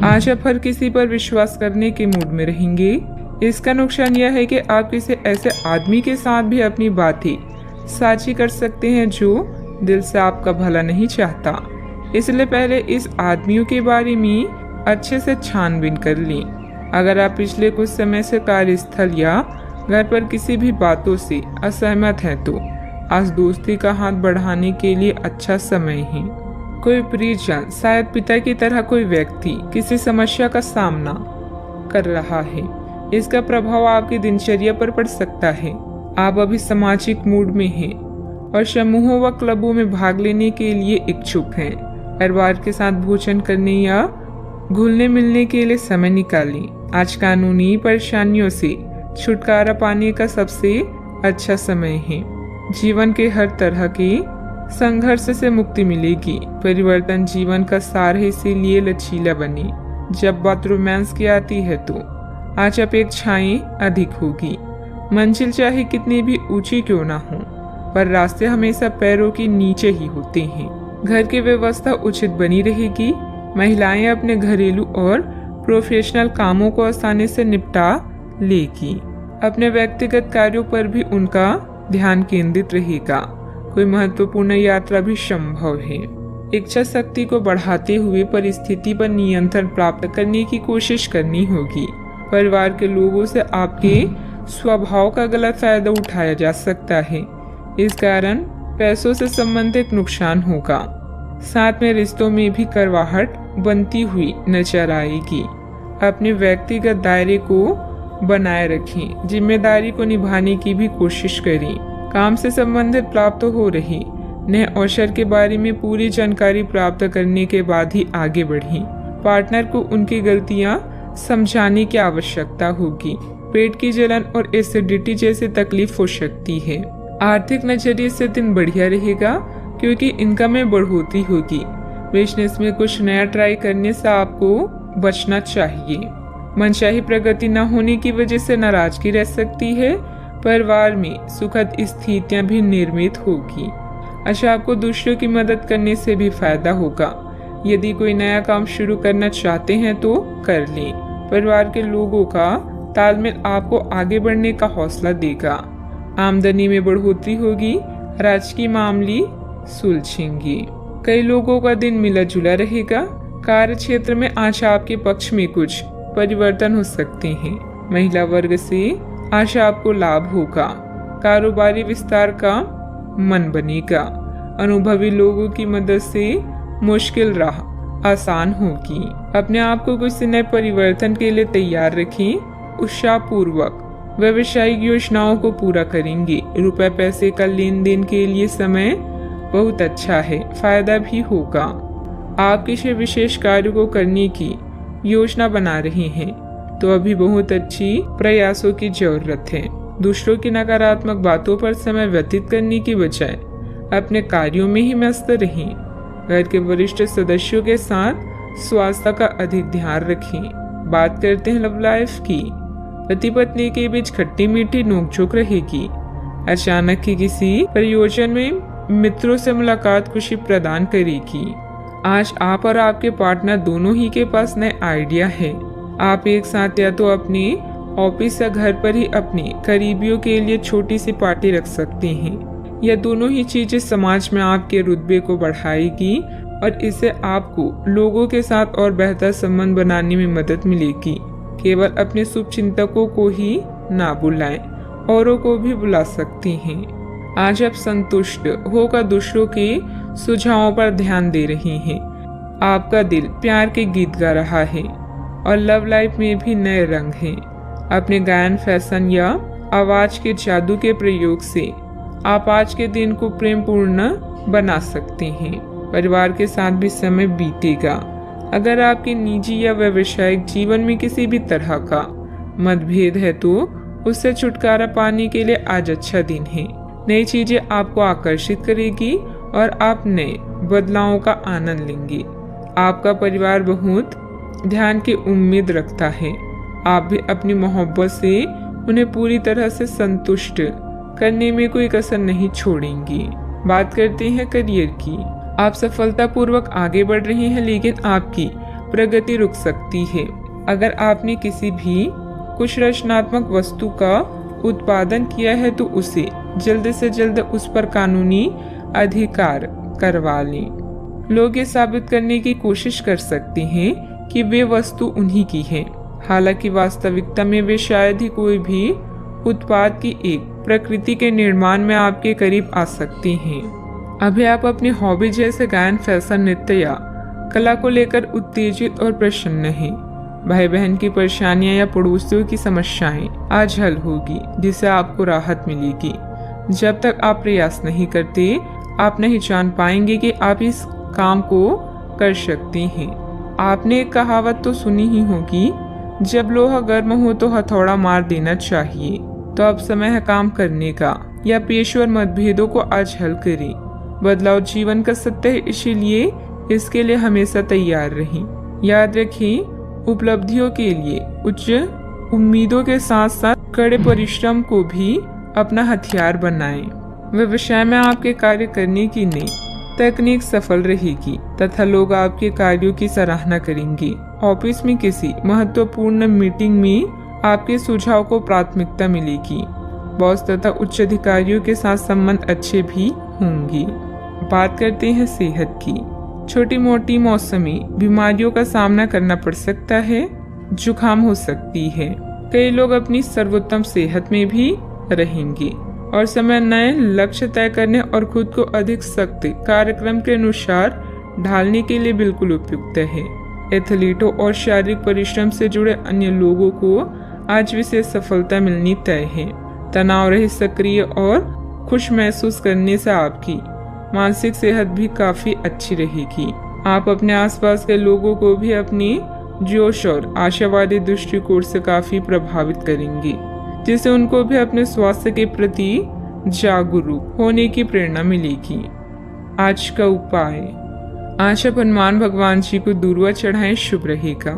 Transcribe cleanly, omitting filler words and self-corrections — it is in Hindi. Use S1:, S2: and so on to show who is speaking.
S1: आज आप हर किसी पर विश्वास करने के मूड में रहेंगे। इसका नुकसान यह है कि आप किसी ऐसे आदमी के साथ भी अपनी बातें साझी कर सकते हैं जो दिल से आपका भला नहीं चाहता। इसलिए पहले इस आदमियों के बारे में अच्छे से छानबीन कर लें। अगर आप पिछले कुछ समय से कार्यस्थल या घर पर किसी भी बातों से असहमत हैं तो आज दोस्ती का हाथ बढ़ाने के लिए अच्छा समय है। कोई परिजन, शायद पिता की तरह कोई व्यक्ति किसी समस्या का सामना कर रहा है। इसका प्रभाव आपकी दिनचर्या पर पड़ सकता है। आप अभी सामाजिक मूड में हैं और समूहों व क्लबों में भाग लेने के लिए इच्छुक हैं। परिवार के साथ भोजन करने या घुलने मिलने के लिए समय निकालें। आज कानूनी परेशानियों से छुटकारा पाने का सबसे अच्छा समय है। जीवन के हर तरह के संघर्ष से मुक्ति मिलेगी। परिवर्तन जीवन का सार है, इसीलिए लचीला बने। जब बात रोमांस की आती है तो आज अपेक्षाएं अधिक होगी। मंजिल चाहे कितनी भी ऊंची क्यों ना हो, पर रास्ते हमेशा पैरों के नीचे ही होते हैं। घर की व्यवस्था उचित बनी रहेगी। महिलाएं अपने घरेलू और प्रोफेशनल कामों को आसानी से निपटा लेगी। अपने व्यक्तिगत कार्यों पर भी उनका ध्यान केंद्रित रहेगा। कोई महत्वपूर्ण यात्रा भी संभव है। इच्छा शक्ति को बढ़ाते हुए परिस्थिति पर नियंत्रण प्राप्त करने की कोशिश करनी होगी। परिवार के लोगों से आपके स्वभाव का गलत फायदा उठाया जा सकता है। इस कारण पैसों से संबंधित नुकसान होगा। साथ में रिश्तों में भी करवाहट बनती हुई नजर आएगी। अपने व्यक्तिगत दायरे को बनाए रखें। जिम्मेदारी को निभाने की भी कोशिश करें। काम से संबंधित प्राप्त हो रही नए अवसर के बारे में पूरी जानकारी प्राप्त करने के बाद ही आगे बढ़ें। पार्टनर को उनकी गलतियां समझाने की आवश्यकता होगी। पेट की जलन और एसिडिटी जैसी तकलीफ हो सकती है। आर्थिक नजरिए से दिन बढ़िया रहेगा क्योंकि इनकम में बढ़ोतरी होगी। बिजनेस में कुछ नया ट्राई करने से आपको बचना चाहिए। मनचाही प्रगति न होने की वजह से नाराजगी रह सकती है। परिवार में सुखद स्थितियां भी निर्मित होगी। अच्छा, आपको दूसरों की मदद करने से भी फायदा होगा। यदि कोई नया काम शुरू करना चाहते हैं तो कर लें। परिवार के लोगों का तालमेल आपको आगे बढ़ने का हौसला देगा। आमदनी में बढ़ोतरी होगी। राजकीय मामले सुलझेंगे। कई लोगों का दिन मिला जुला रहेगा। कार्य क्षेत्र में आज आपके पक्ष में कुछ परिवर्तन हो सकते हैं। महिला वर्ग से आज आपको लाभ होगा। कारोबारी विस्तार का मन बनेगा। अनुभवी लोगों की मदद से मुश्किल राह आसान होगी। अपने आप को कुछ नए परिवर्तन के लिए तैयार रखें। उत्साहपूर्वक व्यावसायिक योजनाओं को पूरा करेंगे। रुपए पैसे का लेन देन के लिए समय बहुत अच्छा है। फायदा भी होगा। आप किसी विशेष कार्य को करने की योजना बना रहे हैं तो अभी बहुत अच्छी प्रयासों की जरूरत है। दूसरों की नकारात्मक बातों पर समय व्यतीत करने की बजाय अपने कार्यों में ही मस्त रहें। घर के वरिष्ठ सदस्यों के साथ स्वास्थ्य का अधिक ध्यान रखें। बात करते हैं लव लाइफ की। पति पत्नी के बीच खट्टी मीठी नोकझोंक रहेगी। अचानक ही किसी प्रयोजन में मित्रों से मुलाकात खुशी प्रदान करेगी। आज आप और आपके पार्टनर दोनों ही के पास नए आइडिया है। आप एक साथ या तो अपने ऑफिस या घर पर ही अपने करीबियों के लिए छोटी सी पार्टी रख सकते हैं। यह दोनों ही चीजें समाज में आपके रुतबे को बढ़ाएगी और इससे आपको लोगों के साथ और बेहतर संबंध बनाने में मदद मिलेगी। केवल अपने शुभ चिंतकों को ही ना बुलाएं, औरों को भी बुला सकते हैं। आज आप संतुष्ट होकर दूसरों के सुझावों पर ध्यान दे रहे हैं। आपका दिल प्यार के गीत गा रहा है और लव लाइफ में भी नए रंग हैं। अपने गायन, फैशन या आवाज के जादू के प्रयोग से आप आज के दिन को प्रेमपूर्ण बना सकते हैं। परिवार के साथ भी समय बीतेगा। अगर आपके निजी या व्यावसायिक जीवन में किसी भी तरह का मतभेद है तो उससे छुटकारा पाने के लिए आज अच्छा दिन है। नई चीजें आपको आकर्षित करेगी और आप नए बदलावों का आनंद लेंगे। आपका परिवार बहुत ध्यान की उम्मीद रखता है। आप भी अपनी मोहब्बत से उन्हें पूरी तरह से संतुष्ट करने में कोई कसर नहीं छोड़ेंगी। बात करते हैं करियर की। आप सफलतापूर्वक आगे बढ़ रहे हैं, लेकिन आपकी प्रगति रुक सकती है। अगर आपने किसी भी कुछ रचनात्मक वस्तु का उत्पादन किया है तो उसे जल्द से जल्द उस पर कानूनी अधिकार करवा लें। लोग ये साबित करने की कोशिश कर सकते हैं कि वे वस्तु उन्हीं की है, हालांकि वास्तविकता में वे शायद ही कोई भी उत्पाद की एक प्रकृति के निर्माण में आपके करीब आ सकते हैं। अभी आप अपनी हॉबी जैसे गायन, फैशन, नृत्य या कला को लेकर उत्तेजित और प्रसन्न हैं। भाई बहन की परेशानियां या पड़ोसियों की समस्याएं आज हल होगी, जिससे आपको राहत मिलेगी। जब तक आप प्रयास नहीं करते, आप नहीं जान पाएंगे कि आप इस काम को कर सकते हैं। आपने एक कहावत तो सुनी ही होगी, जब लोहा गर्म हो तो हथौड़ा मार देना चाहिए। तो अब समय है काम करने का, या पेशेवर मतभेदों को आज हल करें। बदलाव जीवन का सत्य है, इसीलिए इसके लिए हमेशा तैयार रहें। याद रखें, उपलब्धियों के लिए उच्च उम्मीदों के साथ साथ कड़े परिश्रम को भी अपना हथियार बनाएं। व्यवसाय में आपके कार्य करने की नई तकनीक सफल रहेगी तथा लोग आपके कार्यों की सराहना करेंगे। ऑफिस में किसी महत्वपूर्ण मीटिंग में आपके सुझाव को प्राथमिकता मिलेगी। बॉस तथा उच्च अधिकारियों के साथ संबंध अच्छे भी होंगे। बात करते हैं सेहत की। छोटी मोटी मौसमी बीमारियों का सामना करना पड़ सकता है, जुकाम हो सकती है। कई लोग अपनी सर्वोत्तम सेहत में भी रहेंगे और समय नए लक्ष्य तय करने और खुद को अधिक सख्त कार्यक्रम के अनुसार ढालने के लिए बिल्कुल उपयुक्त है। एथलीटों और शारीरिक परिश्रम से जुड़े अन्य लोगों को आज विशेष सफलता मिलनी तय है। तनाव रहित, सक्रिय और खुश महसूस करने से आपकी मानसिक सेहत भी काफी अच्छी रहेगी। आप अपने आसपास के लोगों को भी अपनी जोश और आशावादी दृष्टिकोण से काफी प्रभावित करेंगे, जिससे उनको भी अपने स्वास्थ्य के प्रति जागरूक होने की प्रेरणा मिलेगी। आज का उपाय, आज आप हनुमान भगवान जी को दूर्वा चढ़ाएं, शुभ रहेगा।